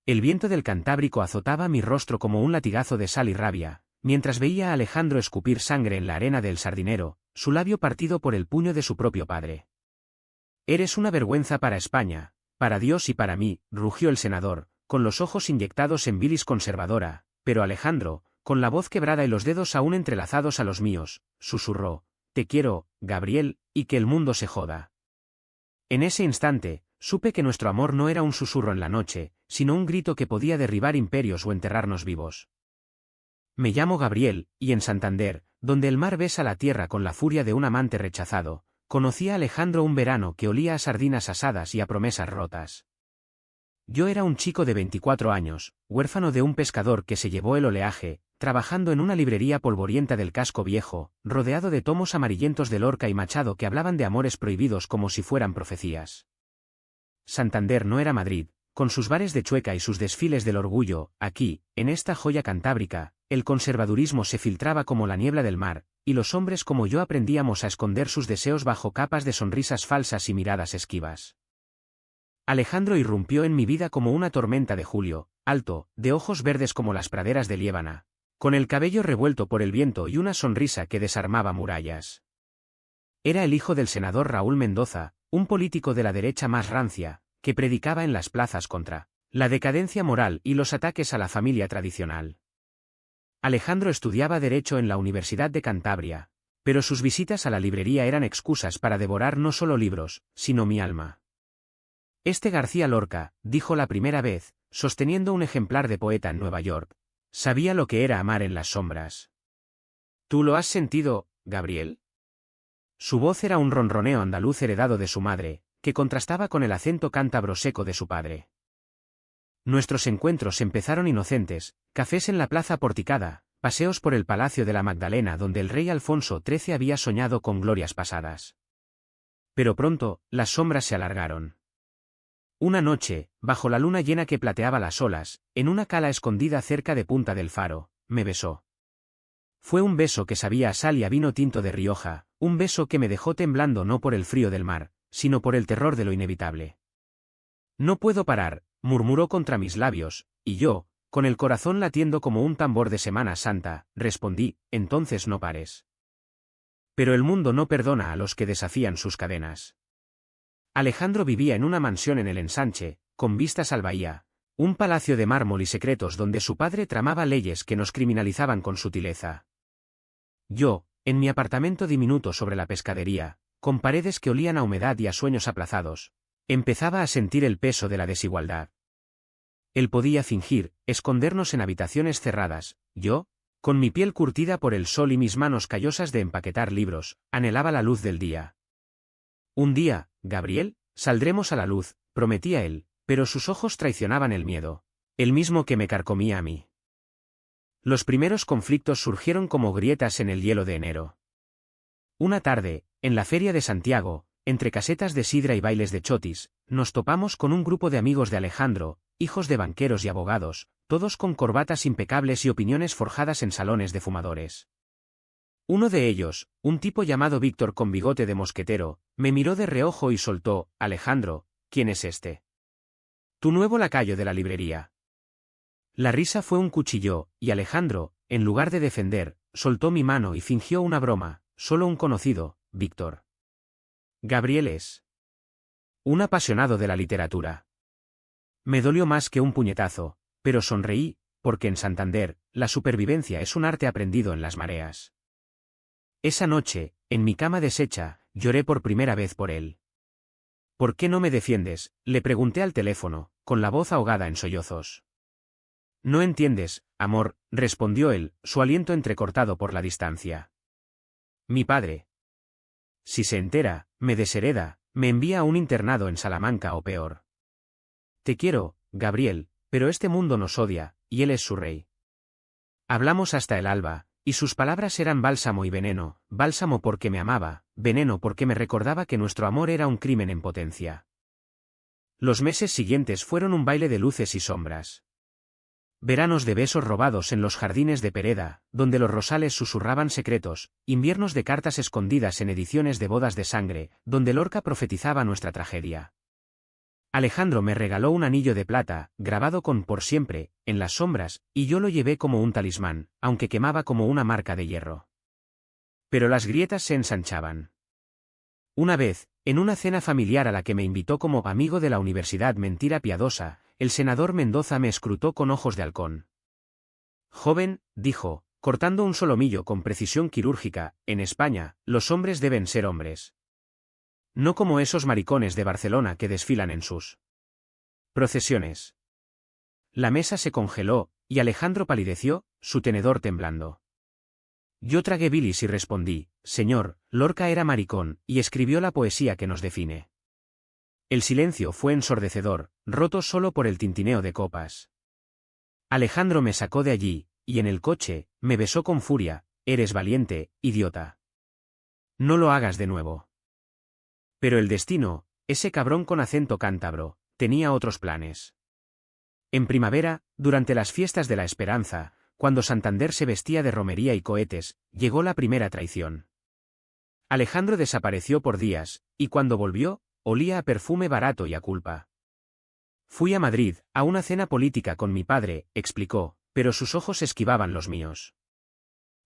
El viento del Cantábrico azotaba mi rostro como un latigazo de sal y rabia, mientras veía a Alejandro escupir sangre en la arena del Sardinero, su labio partido por el puño de su propio padre. «Eres una vergüenza para España, para Dios y para mí», rugió el senador, con los ojos inyectados en bilis conservadora, pero Alejandro, con la voz quebrada y los dedos aún entrelazados a los míos, susurró: «Te quiero, Gabriel, y que el mundo se joda». En ese instante, supe que nuestro amor no era un susurro en la noche, sino un grito que podía derribar imperios o enterrarnos vivos. Me llamo Gabriel, y en Santander, donde el mar besa la tierra con la furia de un amante rechazado, conocí a Alejandro un verano que olía a sardinas asadas y a promesas rotas. Yo era un chico de 24 años, huérfano de un pescador que se llevó el oleaje, trabajando en una librería polvorienta del casco viejo, rodeado de tomos amarillentos de Lorca y Machado que hablaban de amores prohibidos como si fueran profecías. Santander no era Madrid, con sus bares de Chueca y sus desfiles del orgullo. Aquí, en esta joya cantábrica, el conservadurismo se filtraba como la niebla del mar, y los hombres como yo aprendíamos a esconder sus deseos bajo capas de sonrisas falsas y miradas esquivas. Alejandro irrumpió en mi vida como una tormenta de julio, alto, de ojos verdes como las praderas de Liébana, con el cabello revuelto por el viento y una sonrisa que desarmaba murallas. Era el hijo del senador Raúl Mendoza, un político de la derecha más rancia, que predicaba en las plazas contra la decadencia moral y los ataques a la familia tradicional. Alejandro estudiaba Derecho en la Universidad de Cantabria, pero sus visitas a la librería eran excusas para devorar no solo libros, sino mi alma. Este García Lorca, dijo la primera vez, sosteniendo un ejemplar de Poeta en Nueva York, sabía lo que era amar en las sombras. ¿Tú lo has sentido, Gabriel? Su voz era un ronroneo andaluz heredado de su madre, que contrastaba con el acento cántabro seco de su padre. Nuestros encuentros empezaron inocentes, cafés en la plaza porticada, paseos por el Palacio de la Magdalena donde el rey Alfonso XIII había soñado con glorias pasadas. Pero pronto, las sombras se alargaron. Una noche, bajo la luna llena que plateaba las olas, en una cala escondida cerca de Punta del Faro, me besó. Fue un beso que sabía a sal y a vino tinto de Rioja, un beso que me dejó temblando no por el frío del mar, sino por el terror de lo inevitable. «No puedo parar», murmuró contra mis labios, y yo, con el corazón latiendo como un tambor de Semana Santa, respondí: «Entonces no pares». Pero el mundo no perdona a los que desafían sus cadenas. Alejandro vivía en una mansión en el Ensanche, con vistas al bahía, un palacio de mármol y secretos donde su padre tramaba leyes que nos criminalizaban con sutileza. Yo, en mi apartamento diminuto sobre la pescadería, con paredes que olían a humedad y a sueños aplazados, empezaba a sentir el peso de la desigualdad. Él podía fingir, escondernos en habitaciones cerradas, yo, con mi piel curtida por el sol y mis manos callosas de empaquetar libros, anhelaba la luz del día. «Un día, Gabriel, saldremos a la luz», prometía él, pero sus ojos traicionaban el miedo, el mismo que me carcomía a mí. Los primeros conflictos surgieron como grietas en el hielo de enero. Una tarde, en la feria de Santiago, entre casetas de sidra y bailes de chotis, nos topamos con un grupo de amigos de Alejandro, hijos de banqueros y abogados, todos con corbatas impecables y opiniones forjadas en salones de fumadores. Uno de ellos, un tipo llamado Víctor con bigote de mosquetero, me miró de reojo y soltó: «Alejandro, ¿quién es este?» «Tu nuevo lacayo de la librería». La risa fue un cuchillo, y Alejandro, en lugar de defender, soltó mi mano y fingió una broma: «Solo un conocido, Víctor. Gabriel es un apasionado de la literatura». Me dolió más que un puñetazo, pero sonreí, porque en Santander, la supervivencia es un arte aprendido en las mareas. Esa noche, en mi cama deshecha, lloré por primera vez por él. «¿Por qué no me defiendes?», le pregunté al teléfono, con la voz ahogada en sollozos. «No entiendes, amor», respondió él, su aliento entrecortado por la distancia. «Mi padre, si se entera, me deshereda, me envía a un internado en Salamanca o peor. Te quiero, Gabriel, pero este mundo nos odia, y él es su rey». Hablamos hasta el alba, y sus palabras eran bálsamo y veneno, bálsamo porque me amaba, veneno porque me recordaba que nuestro amor era un crimen en potencia. Los meses siguientes fueron un baile de luces y sombras. Veranos de besos robados en los jardines de Pereda, donde los rosales susurraban secretos, inviernos de cartas escondidas en ediciones de bodas de sangre, donde Lorca profetizaba nuestra tragedia. Alejandro me regaló un anillo de plata, grabado con por siempre, en las sombras, y yo lo llevé como un talismán, aunque quemaba como una marca de hierro. Pero las grietas se ensanchaban. Una vez, en una cena familiar a la que me invitó como amigo de la Universidad Mentira Piadosa, el senador Mendoza me escrutó con ojos de halcón. Joven, dijo, cortando un solomillo con precisión quirúrgica, en España, los hombres deben ser hombres. No como esos maricones de Barcelona que desfilan en sus procesiones. La mesa se congeló, y Alejandro palideció, su tenedor temblando. Yo tragué bilis y respondí, señor, Lorca era maricón, y escribió la poesía que nos define. El silencio fue ensordecedor, roto solo por el tintineo de copas. Alejandro me sacó de allí, y en el coche, me besó con furia, eres valiente, idiota. No lo hagas de nuevo. Pero el destino, ese cabrón con acento cántabro, tenía otros planes. En primavera, durante las fiestas de la Esperanza, cuando Santander se vestía de romería y cohetes, llegó la primera traición. Alejandro desapareció por días, y cuando volvió, olía a perfume barato y a culpa. Fui a Madrid, a una cena política con mi padre, explicó, pero sus ojos esquivaban los míos.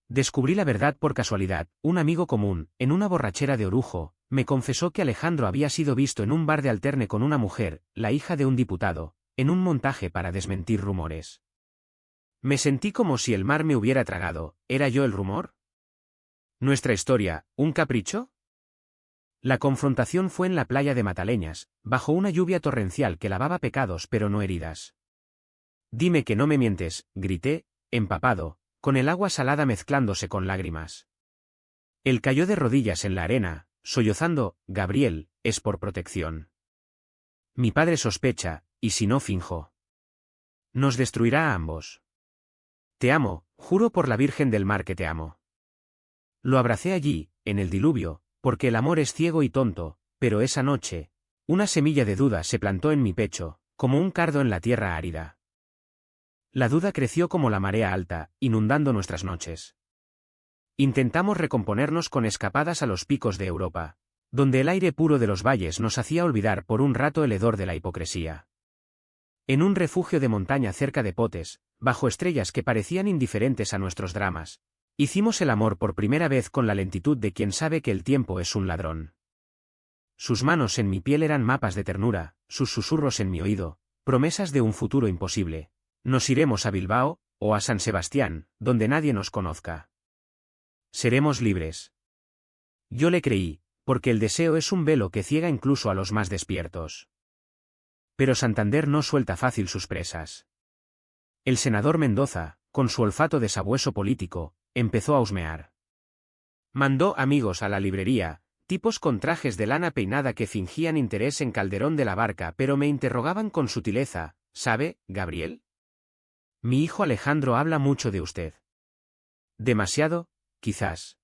Descubrí la verdad por casualidad, un amigo común, en una borrachera de Orujo, me confesó que Alejandro había sido visto en un bar de alterne con una mujer, la hija de un diputado, en un montaje para desmentir rumores. Me sentí como si el mar me hubiera tragado, ¿era yo el rumor? ¿Nuestra historia, un capricho? La confrontación fue en la playa de Mataleñas, bajo una lluvia torrencial que lavaba pecados pero no heridas. Dime que no me mientes, grité, empapado, con el agua salada mezclándose con lágrimas. Él cayó de rodillas en la arena, sollozando, Gabriel, es por protección. Mi padre sospecha, y si no finjo. Nos destruirá a ambos. Te amo, juro por la Virgen del Mar que te amo. Lo abracé allí, en el diluvio, porque el amor es ciego y tonto, pero esa noche, una semilla de duda se plantó en mi pecho, como un cardo en la tierra árida. La duda creció como la marea alta, inundando nuestras noches. Intentamos recomponernos con escapadas a los picos de Europa, donde el aire puro de los valles nos hacía olvidar por un rato el hedor de la hipocresía. En un refugio de montaña cerca de Potes, bajo estrellas que parecían indiferentes a nuestros dramas, hicimos el amor por primera vez con la lentitud de quien sabe que el tiempo es un ladrón. Sus manos en mi piel eran mapas de ternura, sus susurros en mi oído, promesas de un futuro imposible. Nos iremos a Bilbao, o a San Sebastián, donde nadie nos conozca. Seremos libres. Yo le creí, porque el deseo es un velo que ciega incluso a los más despiertos. Pero Santander no suelta fácil sus presas. El senador Mendoza, con su olfato de sabueso político, empezó a husmear. Mandó amigos a la librería, tipos con trajes de lana peinada que fingían interés en Calderón de la Barca pero me interrogaban con sutileza, ¿sabe, Gabriel? Mi hijo Alejandro habla mucho de usted. Demasiado, quizás.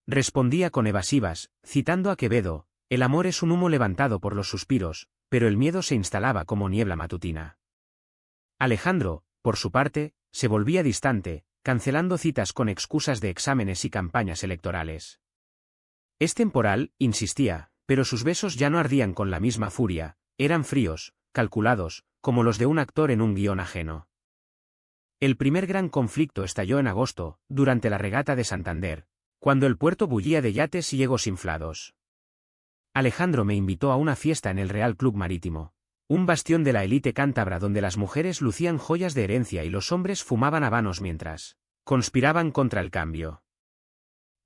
Respondía con evasivas, citando a Quevedo, el amor es un humo levantado por los suspiros, pero el miedo se instalaba como niebla matutina. Alejandro, por su parte, se volvía distante, cancelando citas con excusas de exámenes y campañas electorales. Es temporal, insistía, pero sus besos ya no ardían con la misma furia, eran fríos, calculados, como los de un actor en un guión ajeno. El primer gran conflicto estalló en agosto, durante la regata de Santander, cuando el puerto bullía de yates y yegos inflados. Alejandro me invitó a una fiesta en el Real Club Marítimo, un bastión de la élite cántabra donde las mujeres lucían joyas de herencia y los hombres fumaban habanos mientras conspiraban contra el cambio.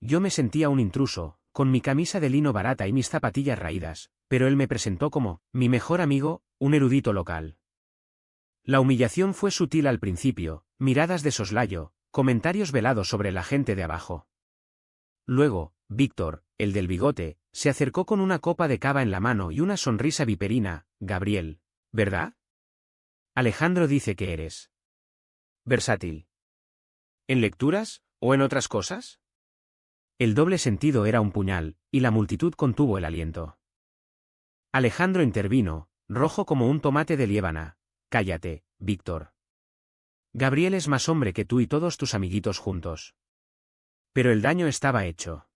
Yo me sentía un intruso, con mi camisa de lino barata y mis zapatillas raídas, pero él me presentó como mi mejor amigo, un erudito local. La humillación fue sutil al principio, miradas de soslayo, comentarios velados sobre la gente de abajo. Luego, Víctor, el del bigote, se acercó con una copa de cava en la mano y una sonrisa viperina, Gabriel, ¿verdad? Alejandro dice que eres versátil. ¿En lecturas, o en otras cosas? El doble sentido era un puñal, y la multitud contuvo el aliento. Alejandro intervino, rojo como un tomate de Liébana. Cállate, Víctor. Gabriel es más hombre que tú y todos tus amiguitos juntos. Pero el daño estaba hecho.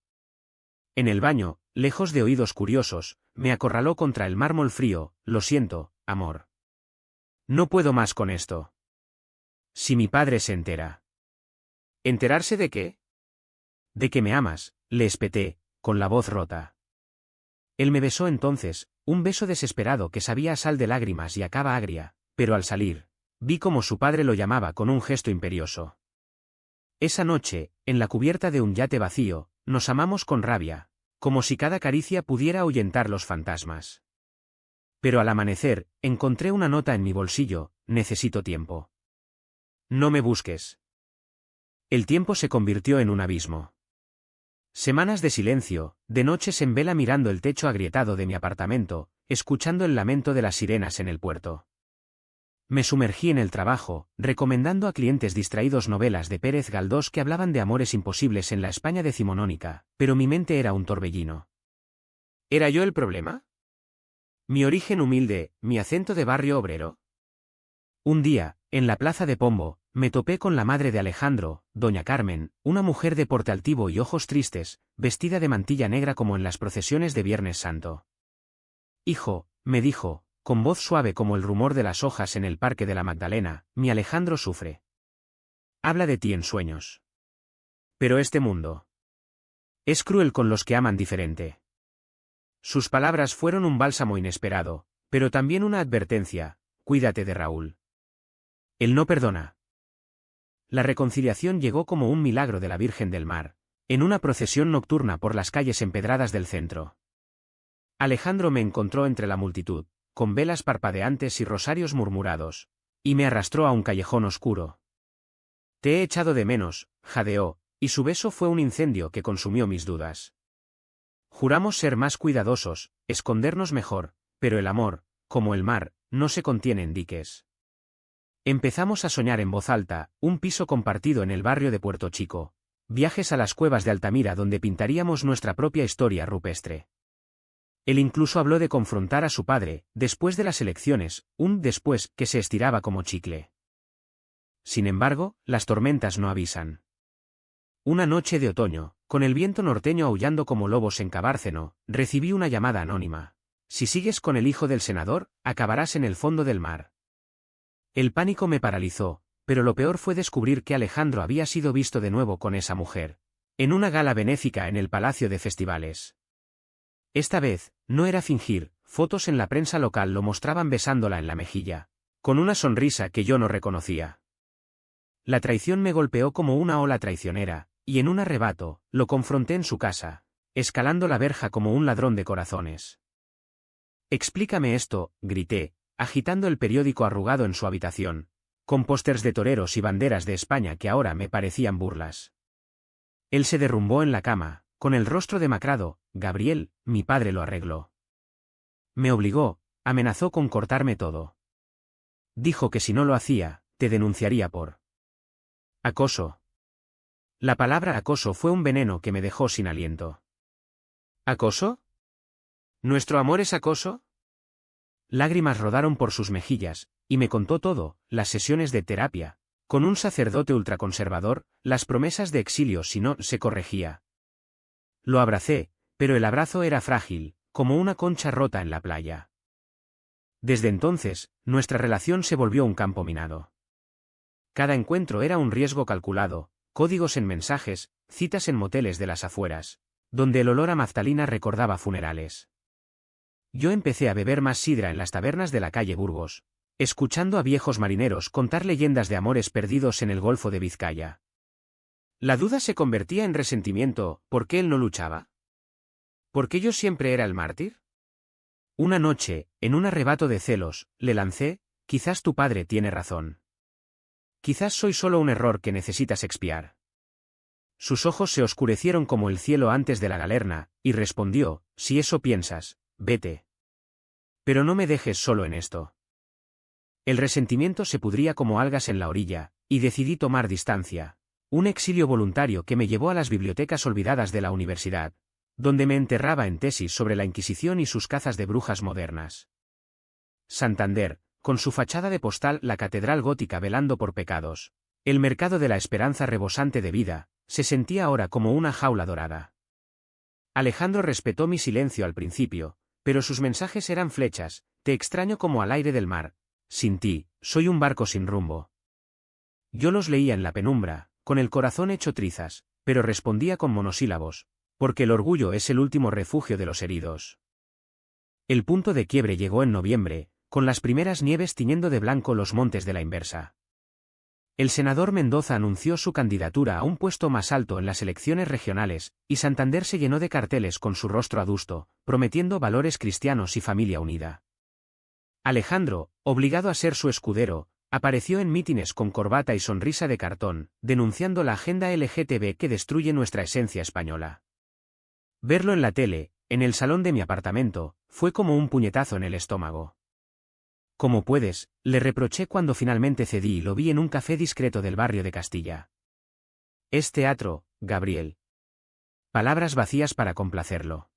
En el baño, lejos de oídos curiosos, me acorraló contra el mármol frío. Lo siento, amor. No puedo más con esto. Si mi padre se entera. ¿Enterarse de qué? De que me amas, le espeté, con la voz rota. Él me besó entonces, un beso desesperado que sabía a sal de lágrimas y a cava agria, pero al salir, vi como su padre lo llamaba con un gesto imperioso. Esa noche, en la cubierta de un yate vacío, nos amamos con rabia, como si cada caricia pudiera ahuyentar los fantasmas. Pero al amanecer, encontré una nota en mi bolsillo: necesito tiempo. No me busques. El tiempo se convirtió en un abismo. Semanas de silencio, de noches en vela mirando el techo agrietado de mi apartamento, escuchando el lamento de las sirenas en el puerto. Me sumergí en el trabajo, recomendando a clientes distraídos novelas de Pérez Galdós que hablaban de amores imposibles en la España decimonónica, pero mi mente era un torbellino. ¿Era yo el problema? Mi origen humilde, mi acento de barrio obrero. Un día, en la plaza de Pombo, me topé con la madre de Alejandro, doña Carmen, una mujer de porte altivo y ojos tristes, vestida de mantilla negra como en las procesiones de Viernes Santo. Hijo, me dijo, con voz suave como el rumor de las hojas en el Parque de la Magdalena, mi Alejandro sufre. Habla de ti en sueños. Pero este mundo es cruel con los que aman diferente. Sus palabras fueron un bálsamo inesperado, pero también una advertencia: cuídate de Raúl. Él no perdona. La reconciliación llegó como un milagro de la Virgen del Mar, en una procesión nocturna por las calles empedradas del centro. Alejandro me encontró entre la multitud, con velas parpadeantes y rosarios murmurados, y me arrastró a un callejón oscuro. Te he echado de menos, jadeó, y su beso fue un incendio que consumió mis dudas. Juramos ser más cuidadosos, escondernos mejor, pero el amor, como el mar, no se contiene en diques. Empezamos a soñar en voz alta, un piso compartido en el barrio de Puerto Chico, viajes a las cuevas de Altamira donde pintaríamos nuestra propia historia rupestre. Él incluso habló de confrontar a su padre, después de las elecciones, un después que se estiraba como chicle. Sin embargo, las tormentas no avisan. Una noche de otoño, con el viento norteño aullando como lobos en Cabárceno, recibí una llamada anónima: si sigues con el hijo del senador, acabarás en el fondo del mar. El pánico me paralizó, pero lo peor fue descubrir que Alejandro había sido visto de nuevo con esa mujer, en una gala benéfica en el Palacio de Festivales. Esta vez, no era fingir, fotos en la prensa local lo mostraban besándola en la mejilla, con una sonrisa que yo no reconocía. La traición me golpeó como una ola traicionera, y en un arrebato, lo confronté en su casa, escalando la verja como un ladrón de corazones. Explícame esto, grité, agitando el periódico arrugado en su habitación, con pósters de toreros y banderas de España que ahora me parecían burlas. Él se derrumbó en la cama, con el rostro demacrado. Gabriel, mi padre lo arregló. Me obligó, amenazó con cortarme todo. Dijo que si no lo hacía, te denunciaría por acoso. La palabra acoso fue un veneno que me dejó sin aliento. ¿Acoso? ¿Nuestro amor es acoso? Lágrimas rodaron por sus mejillas, y me contó todo: las sesiones de terapia, con un sacerdote ultraconservador, las promesas de exilio si no se corregía. Lo abracé, pero el abrazo era frágil, como una concha rota en la playa. Desde entonces, nuestra relación se volvió un campo minado. Cada encuentro era un riesgo calculado, códigos en mensajes, citas en moteles de las afueras, donde el olor a naftalina recordaba funerales. Yo empecé a beber más sidra en las tabernas de la calle Burgos, escuchando a viejos marineros contar leyendas de amores perdidos en el Golfo de Vizcaya. La duda se convertía en resentimiento: ¿por qué él no luchaba? ¿Por qué yo siempre era el mártir? Una noche, en un arrebato de celos, le lancé: quizás tu padre tiene razón. Quizás soy solo un error que necesitas expiar. Sus ojos se oscurecieron como el cielo antes de la galerna, y respondió: si eso piensas, vete. Pero no me dejes solo en esto. El resentimiento se pudría como algas en la orilla, y decidí tomar distancia. Un exilio voluntario que me llevó a las bibliotecas olvidadas de la universidad, donde me enterraba en tesis sobre la Inquisición y sus cazas de brujas modernas. Santander, con su fachada de postal, la catedral gótica velando por pecados, el mercado de la esperanza rebosante de vida, se sentía ahora como una jaula dorada. Alejandro respetó mi silencio al principio, Pero sus mensajes eran flechas: te extraño como al aire del mar. Sin ti, soy un barco sin rumbo. Yo los leía en la penumbra, con el corazón hecho trizas, pero respondía con monosílabos, porque el orgullo es el último refugio de los heridos. El punto de quiebre llegó en noviembre, con las primeras nieves tiñendo de blanco los montes de la Inversa. El senador Mendoza anunció su candidatura a un puesto más alto en las elecciones regionales, y Santander se llenó de carteles con su rostro adusto, prometiendo valores cristianos y familia unida. Alejandro, obligado a ser su escudero, apareció en mítines con corbata y sonrisa de cartón, denunciando la agenda LGTB que destruye nuestra esencia española. Verlo en la tele, en el salón de mi apartamento, fue como un puñetazo en el estómago. «¿Cómo puedes?», le reproché cuando finalmente cedí y lo vi en un café discreto del barrio de Castilla. «Es teatro, Gabriel». Palabras vacías para complacerlo.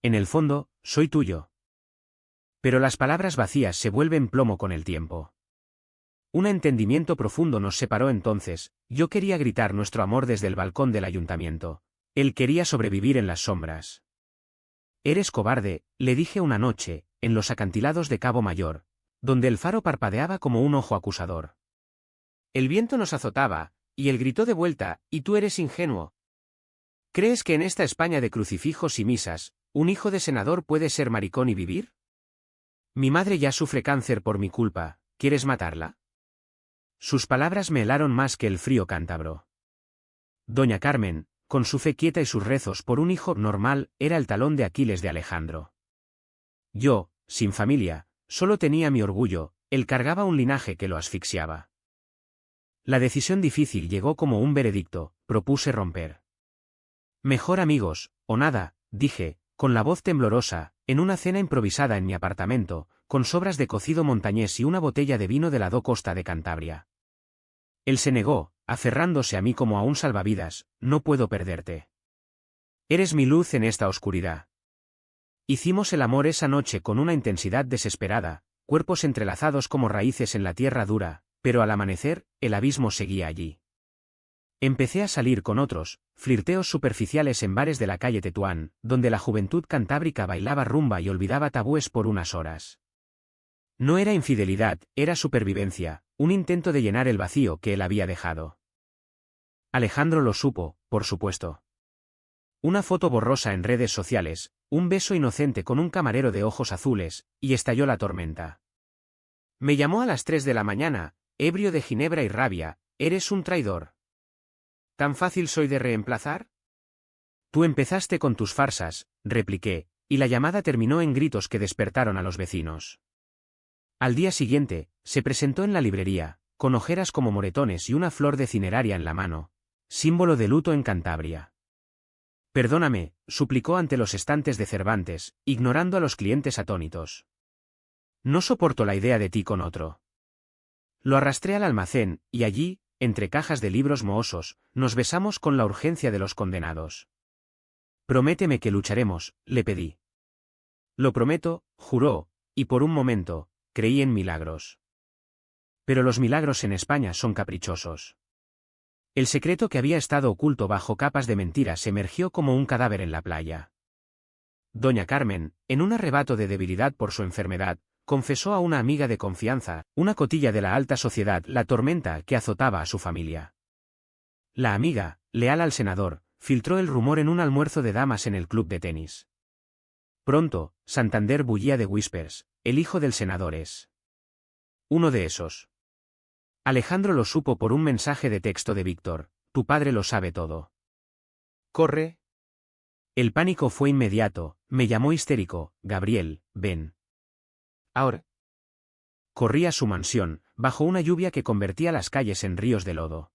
«En el fondo, soy tuyo». Pero las palabras vacías se vuelven plomo con el tiempo. Un entendimiento profundo nos separó entonces. Yo quería gritar nuestro amor desde el balcón del ayuntamiento. Él quería sobrevivir en las sombras. «Eres cobarde», le dije una noche, en los acantilados de Cabo Mayor, donde el faro parpadeaba como un ojo acusador. El viento nos azotaba, y él gritó de vuelta: «¿Y tú eres ingenuo? ¿Crees que en esta España de crucifijos y misas, un hijo de senador puede ser maricón y vivir? Mi madre ya sufre cáncer por mi culpa, ¿quieres matarla?». Sus palabras me helaron más que el frío cántabro. Doña Carmen, con su fe quieta y sus rezos por un hijo normal, era el talón de Aquiles de Alejandro. Yo, sin familia, solo tenía mi orgullo. Él cargaba un linaje que lo asfixiaba. La decisión difícil llegó como un veredicto: propuse romper. «Mejor amigos, o nada», dije, con la voz temblorosa, en una cena improvisada en mi apartamento, con sobras de cocido montañés y una botella de vino de la costa de Cantabria. Él se negó, aferrándose a mí como a un salvavidas: «No puedo perderte. Eres mi luz en esta oscuridad». Hicimos el amor esa noche con una intensidad desesperada, cuerpos entrelazados como raíces en la tierra dura, pero al amanecer, el abismo seguía allí. Empecé a salir con otros, flirteos superficiales en bares de la calle Tetuán, donde la juventud cantábrica bailaba rumba y olvidaba tabúes por unas horas. No era infidelidad, era supervivencia, un intento de llenar el vacío que él había dejado. Alejandro lo supo, por supuesto. Una foto borrosa en redes sociales, un beso inocente con un camarero de ojos azules, y estalló la tormenta. Me llamó a las 3 de la mañana, ebrio de ginebra y rabia: «Eres un traidor. ¿Tan fácil soy de reemplazar?». «Tú empezaste con tus farsas», repliqué, y la llamada terminó en gritos que despertaron a los vecinos. Al día siguiente, se presentó en la librería, con ojeras como moretones y una flor de cineraria en la mano, símbolo de luto en Cantabria. «Perdóname», suplicó ante los estantes de Cervantes, ignorando a los clientes atónitos. «No soporto la idea de ti con otro». Lo arrastré al almacén, y allí, entre cajas de libros mohosos, nos besamos con la urgencia de los condenados. «Prométeme que lucharemos», le pedí. «Lo prometo», juró, y por un momento, creí en milagros. Pero los milagros en España son caprichosos. El secreto que había estado oculto bajo capas de mentiras emergió como un cadáver en la playa. Doña Carmen, en un arrebato de debilidad por su enfermedad, confesó a una amiga de confianza, una cotilla de la alta sociedad, la tormenta que azotaba a su familia. La amiga, leal al senador, filtró el rumor en un almuerzo de damas en el club de tenis. Pronto, Santander bullía de whispers: «El hijo del senador es uno de esos». Alejandro lo supo por un mensaje de texto de Víctor: «Tu padre lo sabe todo. Corre». El pánico fue inmediato, me llamó histérico: «Gabriel, ven. Ahora». Corrí a su mansión, bajo una lluvia que convertía las calles en ríos de lodo.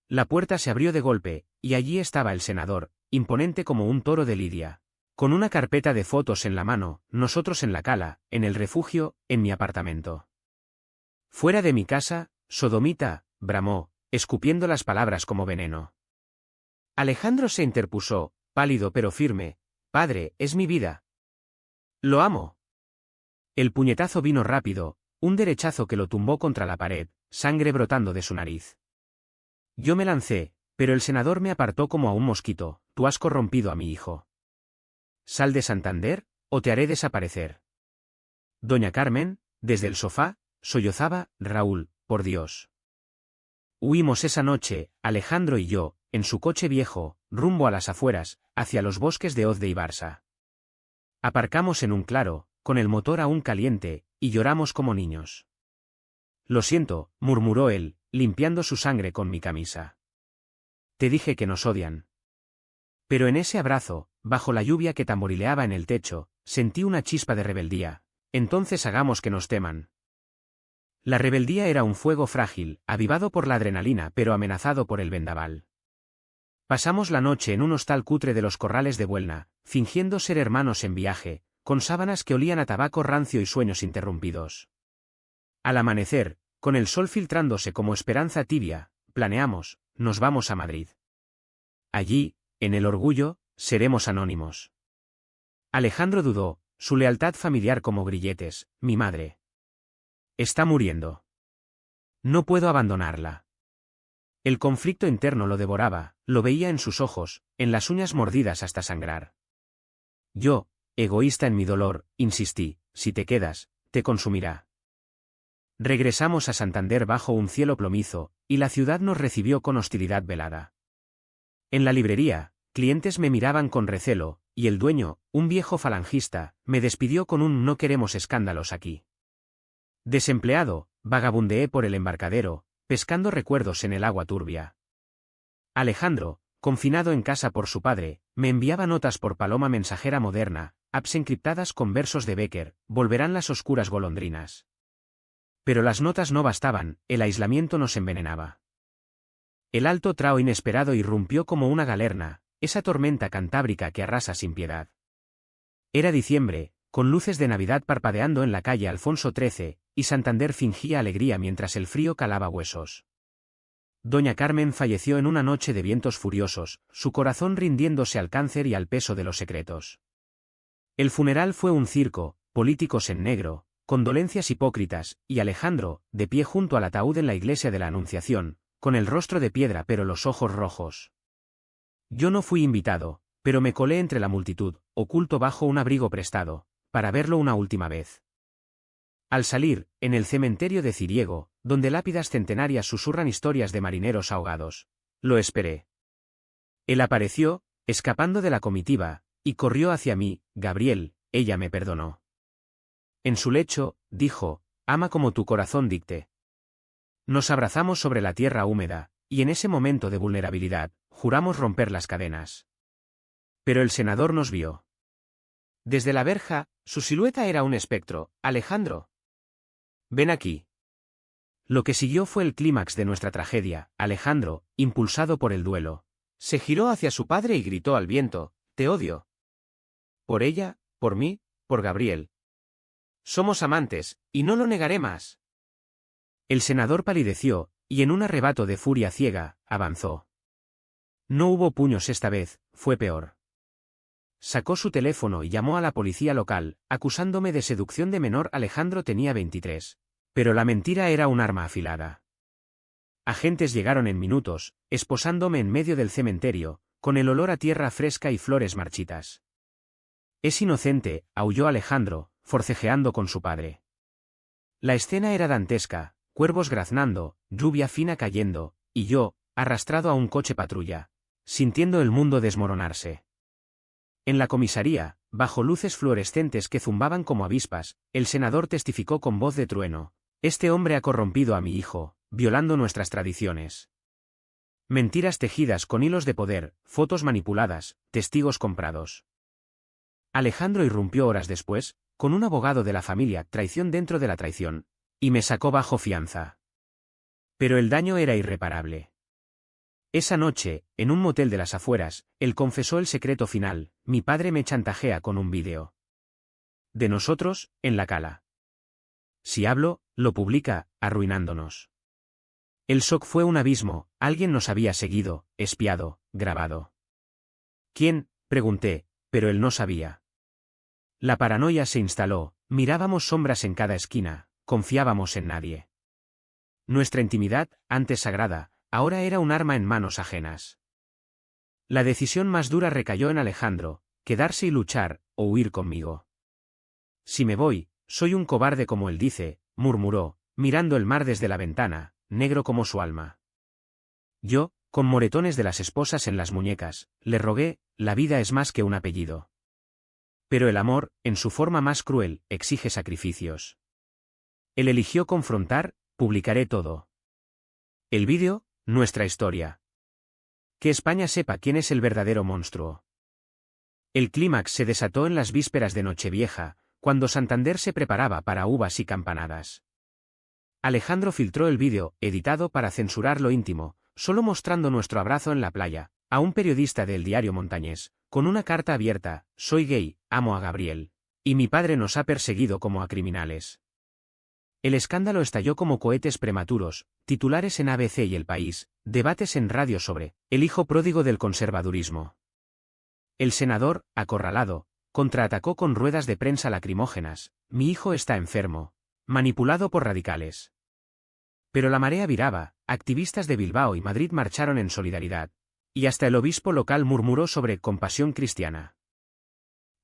La puerta se abrió de golpe, y allí estaba el senador, imponente como un toro de lidia, con una carpeta de fotos en la mano, nosotros en la cala, en el refugio, en mi apartamento. «Fuera de mi casa, sodomita», bramó, escupiendo las palabras como veneno. Alejandro se interpuso, pálido pero firme: «Padre, es mi vida. Lo amo». El puñetazo vino rápido, un derechazo que lo tumbó contra la pared, sangre brotando de su nariz. Yo me lancé, pero el senador me apartó como a un mosquito: «Tú has corrompido a mi hijo. Sal de Santander», o te haré desaparecer. Doña Carmen, desde el sofá, sollozaba, Raúl, por Dios. Huimos esa noche, Alejandro y yo, en su coche viejo, rumbo a las afueras, hacia los bosques de Hoz de Ibarsa. Aparcamos en un claro, con el motor aún caliente, y lloramos como niños. Lo siento, murmuró él, limpiando su sangre con mi camisa. Te dije que nos odian. Pero en ese abrazo, bajo la lluvia que tamborileaba en el techo, sentí una chispa de rebeldía. Entonces hagamos que nos teman. La rebeldía era un fuego frágil, avivado por la adrenalina pero amenazado por el vendaval. Pasamos la noche en un hostal cutre de los corrales de Buelna, fingiendo ser hermanos en viaje, con sábanas que olían a tabaco rancio y sueños interrumpidos. Al amanecer, con el sol filtrándose como esperanza tibia, planeamos, nos vamos a Madrid. Allí, en el orgullo, seremos anónimos. Alejandro dudó, su lealtad familiar como grilletes, mi madre. Está muriendo. No puedo abandonarla. El conflicto interno lo devoraba, lo veía en sus ojos, en las uñas mordidas hasta sangrar. Yo, egoísta en mi dolor, insistí, si te quedas, te consumirá. Regresamos a Santander bajo un cielo plomizo, y la ciudad nos recibió con hostilidad velada. En la librería, clientes me miraban con recelo, y el dueño, un viejo falangista, me despidió con un no queremos escándalos aquí. Desempleado, vagabundeé por el embarcadero, pescando recuerdos en el agua turbia. Alejandro, confinado en casa por su padre, me enviaba notas por paloma mensajera moderna, apps encriptadas con versos de Becker, volverán las oscuras golondrinas. Pero las notas no bastaban, el aislamiento nos envenenaba. El alto trao inesperado irrumpió como una galerna, esa tormenta cantábrica que arrasa sin piedad. Era diciembre, con luces de Navidad parpadeando en la calle Alfonso XIII, y Santander fingía alegría mientras el frío calaba huesos. Doña Carmen falleció en una noche de vientos furiosos, su corazón rindiéndose al cáncer y al peso de los secretos. El funeral fue un circo, políticos en negro, condolencias hipócritas, y Alejandro, de pie junto al ataúd en la iglesia de la Anunciación, con el rostro de piedra pero los ojos rojos. Yo no fui invitado, pero me colé entre la multitud, oculto bajo un abrigo prestado, para verlo una última vez. Al salir, en el cementerio de Ciriego, donde lápidas centenarias susurran historias de marineros ahogados, lo esperé. Él apareció, escapando de la comitiva, y corrió hacia mí, Gabriel, ella me perdonó. En su lecho, dijo, ama como tu corazón dicte. Nos abrazamos sobre la tierra húmeda, y en ese momento de vulnerabilidad, juramos romper las cadenas. Pero el senador nos vio. Desde la verja, su silueta era un espectro. Alejandro. Ven aquí. Lo que siguió fue el clímax de nuestra tragedia. Alejandro, impulsado por el duelo, se giró hacia su padre y gritó al viento, te odio. Por ella, por mí, por Gabriel. Somos amantes, y no lo negaré más. El senador palideció, y en un arrebato de furia ciega, avanzó. No hubo puños esta vez, fue peor. Sacó su teléfono y llamó a la policía local, acusándome de seducción de menor. Alejandro tenía 23. Pero la mentira era un arma afilada. Agentes llegaron en minutos, esposándome en medio del cementerio, con el olor a tierra fresca y flores marchitas. Es inocente, aulló Alejandro, forcejeando con su padre. La escena era dantesca, cuervos graznando, lluvia fina cayendo, y yo, arrastrado a un coche patrulla, sintiendo el mundo desmoronarse. En la comisaría, bajo luces fluorescentes que zumbaban como avispas, el senador testificó con voz de trueno, este hombre ha corrompido a mi hijo, violando nuestras tradiciones. Mentiras tejidas con hilos de poder, fotos manipuladas, testigos comprados. Alejandro irrumpió horas después, con un abogado de la familia, traición dentro de la traición, y me sacó bajo fianza. Pero el daño era irreparable. Esa noche, en un motel de las afueras, él confesó el secreto final, mi padre me chantajea con un vídeo. De nosotros, en la cala. Si hablo, lo publica, arruinándonos. El shock fue un abismo, alguien nos había seguido, espiado, grabado. ¿Quién?, pregunté, pero él no sabía. La paranoia se instaló, mirábamos sombras en cada esquina, confiábamos en nadie. Nuestra intimidad, antes sagrada, ahora era un arma en manos ajenas. La decisión más dura recayó en Alejandro, quedarse y luchar, o huir conmigo. Si me voy, soy un cobarde como él dice, murmuró, mirando el mar desde la ventana, negro como su alma. Yo, con moretones de las esposas en las muñecas, le rogué, la vida es más que un apellido. Pero el amor, en su forma más cruel, exige sacrificios. Él eligió confrontar, publicaré todo. El vídeo, nuestra historia. Que España sepa quién es el verdadero monstruo. El clímax se desató en las vísperas de Nochevieja, cuando Santander se preparaba para uvas y campanadas. Alejandro filtró el vídeo, editado para censurar lo íntimo, solo mostrando nuestro abrazo en la playa, a un periodista del diario Montañés, con una carta abierta: soy gay, amo a Gabriel. Y mi padre nos ha perseguido como a criminales. El escándalo estalló como cohetes prematuros, titulares en ABC y El País, debates en radio sobre el hijo pródigo del conservadurismo. El senador, acorralado, contraatacó con ruedas de prensa lacrimógenas: mi hijo está enfermo, manipulado por radicales. Pero la marea viraba, activistas de Bilbao y Madrid marcharon en solidaridad, y hasta el obispo local murmuró sobre compasión cristiana.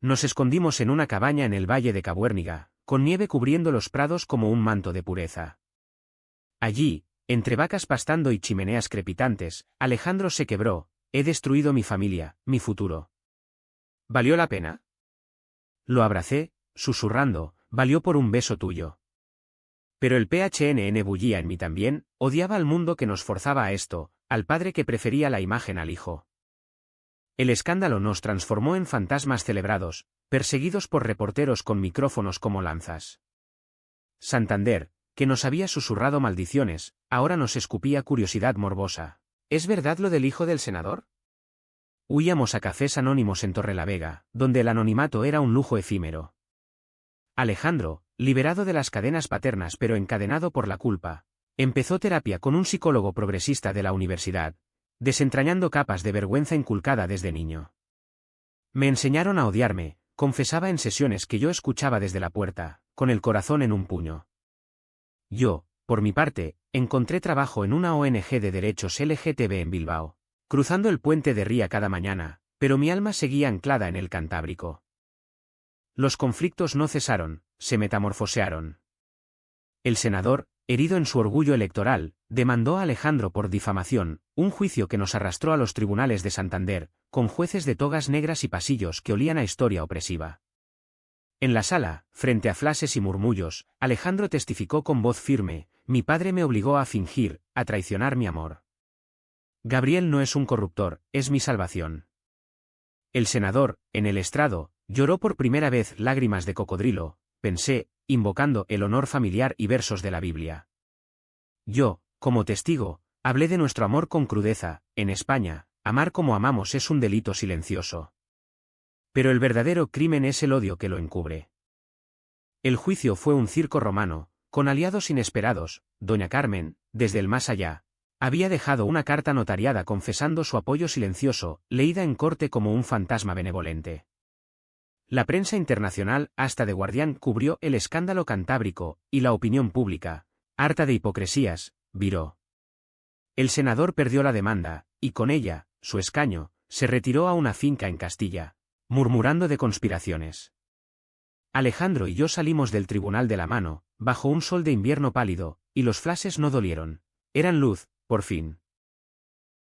Nos escondimos en una cabaña en el valle de Cabuérniga, con nieve cubriendo los prados como un manto de pureza. Allí, entre vacas pastando y chimeneas crepitantes, Alejandro se quebró: he destruido mi familia, mi futuro. ¿Valió la pena? Lo abracé, susurrando: valió por un beso tuyo. Pero el PHNN bullía en mí también, odiaba al mundo que nos forzaba a esto, al padre que prefería la imagen al hijo. El escándalo nos transformó en fantasmas celebrados, perseguidos por reporteros con micrófonos como lanzas. Santander, que nos había susurrado maldiciones, ahora nos escupía curiosidad morbosa. ¿Es verdad lo del hijo del senador? Huíamos a cafés anónimos en Torrelavega, donde el anonimato era un lujo efímero. Alejandro, liberado de las cadenas paternas pero encadenado por la culpa, empezó terapia con un psicólogo progresista de la universidad, desentrañando capas de vergüenza inculcada desde niño. Me enseñaron a odiarme, confesaba en sesiones que yo escuchaba desde la puerta, con el corazón en un puño. Yo, por mi parte, encontré trabajo en una ONG de derechos LGTB en Bilbao, cruzando el puente de Ría cada mañana, pero mi alma seguía anclada en el Cantábrico. Los conflictos no cesaron, se metamorfosearon. El senador, herido en su orgullo electoral, demandó a Alejandro por difamación, un juicio que nos arrastró a los tribunales de Santander, con jueces de togas negras y pasillos que olían a historia opresiva. En la sala, frente a flashes y murmullos, Alejandro testificó con voz firme: mi padre me obligó a fingir, a traicionar mi amor. Gabriel no es un corruptor, es mi salvación. El senador, en el estrado, lloró por primera vez lágrimas de cocodrilo, pensé, invocando el honor familiar y versos de la Biblia. Yo, como testigo, hablé de nuestro amor con crudeza. En España, amar como amamos es un delito silencioso. Pero el verdadero crimen es el odio que lo encubre. El juicio fue un circo romano, con aliados inesperados. Doña Carmen, desde el más allá, había dejado una carta notariada confesando su apoyo silencioso, leída en corte como un fantasma benevolente. La prensa internacional, hasta The Guardian, cubrió el escándalo cantábrico, y la opinión pública, harta de hipocresías, viró. El senador perdió la demanda, y con ella, su escaño, se retiró a una finca en Castilla, murmurando de conspiraciones. Alejandro y yo salimos del tribunal de la mano, bajo un sol de invierno pálido, y los flashes no dolieron. Eran luz, por fin.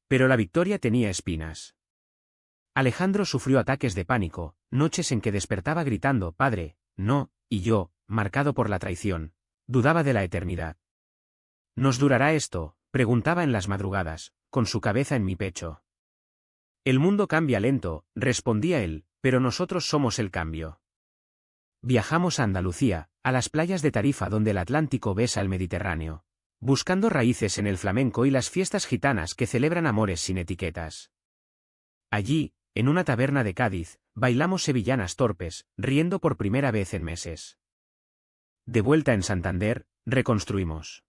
Pero la victoria tenía espinas. Alejandro sufrió ataques de pánico, noches en que despertaba gritando: padre, no, y yo, marcado por la traición, dudaba de la eternidad. ¿Nos durará esto?, preguntaba en las madrugadas, con su cabeza en mi pecho. El mundo cambia lento, respondía él, pero nosotros somos el cambio. Viajamos a Andalucía, a las playas de Tarifa donde el Atlántico besa el Mediterráneo, buscando raíces en el flamenco y las fiestas gitanas que celebran amores sin etiquetas. Allí, en una taberna de Cádiz, bailamos sevillanas torpes, riendo por primera vez en meses. De vuelta en Santander, reconstruimos.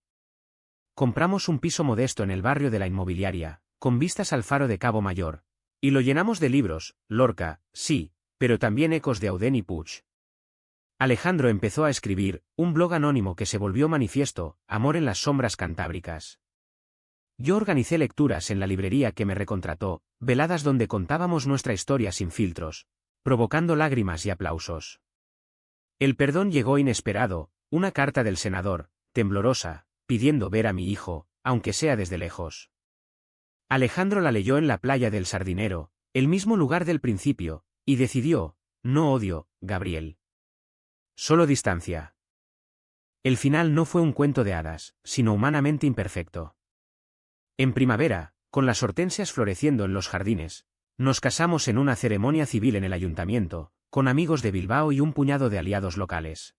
Compramos un piso modesto en el barrio de la Inmobiliaria, con vistas al faro de Cabo Mayor, y lo llenamos de libros: Lorca, sí, pero también ecos de Auden y Puig. Alejandro empezó a escribir, un blog anónimo que se volvió manifiesto: Amor en las sombras cantábricas. Yo organicé lecturas en la librería que me recontrató, veladas donde contábamos nuestra historia sin filtros, provocando lágrimas y aplausos. El perdón llegó inesperado, una carta del senador, temblorosa, pidiendo ver a mi hijo, aunque sea desde lejos. Alejandro la leyó en la playa del Sardinero, el mismo lugar del principio, y decidió: no odio, Gabriel. Solo distancia. El final no fue un cuento de hadas, sino humanamente imperfecto. En primavera, con las hortensias floreciendo en los jardines, nos casamos en una ceremonia civil en el ayuntamiento, con amigos de Bilbao y un puñado de aliados locales.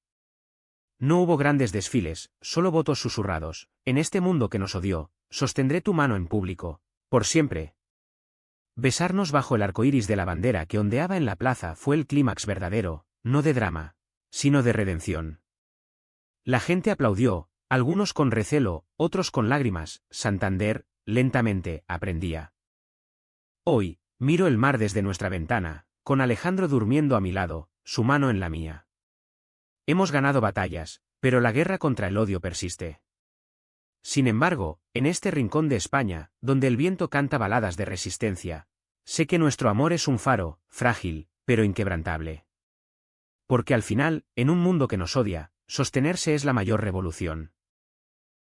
No hubo grandes desfiles, solo votos susurrados: en este mundo que nos odió, sostendré tu mano en público, por siempre. Besarnos bajo el arco iris de la bandera que ondeaba en la plaza fue el clímax verdadero, no de drama, sino de redención. La gente aplaudió, algunos con recelo, otros con lágrimas. Santander, lentamente, aprendía. Hoy, miro el mar desde nuestra ventana, con Alejandro durmiendo a mi lado, su mano en la mía. Hemos ganado batallas, pero la guerra contra el odio persiste. Sin embargo, en este rincón de España, donde el viento canta baladas de resistencia, sé que nuestro amor es un faro, frágil, pero inquebrantable. Porque al final, en un mundo que nos odia, sostenerse es la mayor revolución.